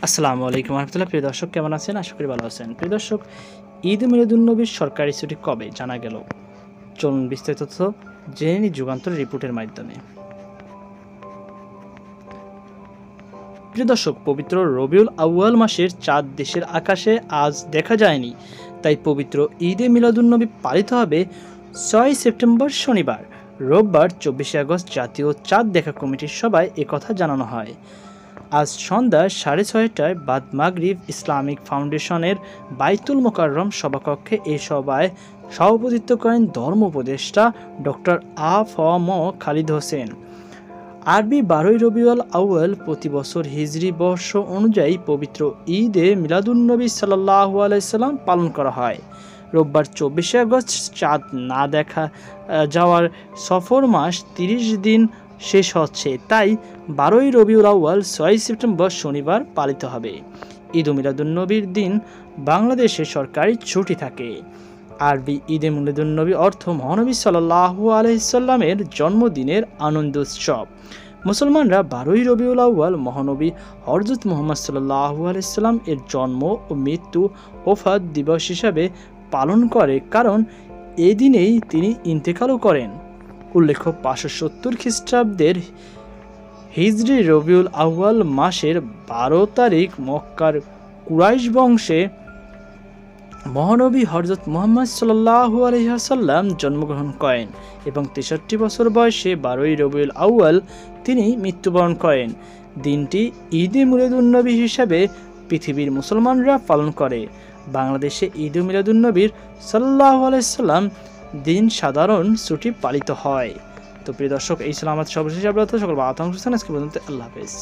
আসসালামু আলাইকুম রহমতুল্লাহ। প্রিয় দর্শক, কেমন আছেন? আশা করি ভালো আছেন। প্রিয় দর্শক, ঈদ মিলাদুন্নবীর সরকারি ছুটি কবে জানা গেল? চলুন বিস্তারিত তথ্য জেনে নিই যুগান্তর রিপোর্টের মাধ্যমে। প্রিয় দর্শক, পবিত্র রবিউল আউয়াল মাসের চাঁদ দেশের আকাশে আজ দেখা যায়নি, তাই পবিত্র ঈদে মিলাদুন্নবী পালিত হবে 6 সেপ্টেম্বর শনিবার। রোববার 24 আগস্ট জাতীয় চাঁদ দেখা কমিটির সভায় একথা জানানো হয়। আজ সন্ধ্যা 6:30টায় বাদ মাগরিব ইসলামিক ফাউন্ডেশনের বাইতুল মোকাররম সভাকক্ষে এই সভায় সভাপতিত্ব করেন ধর্ম উপদেষ্টা ডক্টর আ.ফ.ম. খালিদ হোসেন। আরবি 12 রবিউল আউয়াল প্রতি বছর হিজরি বর্ষ অনুযায়ী পবিত্র ঈদে মিলাদুন্নবী সাল্লাল্লাহু আলাইহি সাল্লাম পালন করা হয়। রোববার 24 আগস্ট চাঁদ না দেখা যাওয়ার সফর মাস 30 দিন শেষ হচ্ছে, তাই 12 রবিউল আউয়াল 6 সেপ্টেম্বর শনিবার পালিত হবে। ঈদ মিলাদুন্নবীর দিন বাংলাদেশে সরকারি ছুটি থাকে। আরবি ঈদে মিলাদুন্নবী অর্থ মহানবী সাল্লাল্লাহু আলাইহি সাল্লামের জন্মদিনের আনন্দ উৎসব। মুসলমানরা 12 রবিউল আউয়াল মহানবী হযরত মুহাম্মদ সাল্লাল্লাহু আলাইহি সাল্লাম এর জন্ম ও মৃত্যু ওফাত দিবস হিসাবে পালন করে, কারণ এই দিনেই তিনি ইন্তেকালও করেন। উল্লেখ্য, 570 খ্রিস্টাব্দের হিজরি রবিউল আউয়াল মাসের 12 তারিখ মক্কার কুরাইশ বংশে মহানবী হযরত মুহাম্মদ সাল্লাল্লাহু আলাইহি ওয়াসাল্লাম জন্মগ্রহণ করেন এবং 63 বছর বয়সে 12 রবিউল আউয়াল তিনি মৃত্যুবরণ করেন। দিনটি ঈদে মিলাদুন্নবী হিসাবে পৃথিবীর মুসলমানরা পালন করে। বাংলাদেশে ঈদে মিলাদুন্নবীর সাল্লাল্লাহু আলাইহি সাল্লাম দিন সাধারণ ছুটি পালিত হয়। তো প্রিয় দর্শক, এই ছিল আমাদের সর্বশেষ আপডেট। সকল ভালো থাকুন, সুস্থ থাকুন। আজকে পর্যন্ত আল্লাহ হাফেজ।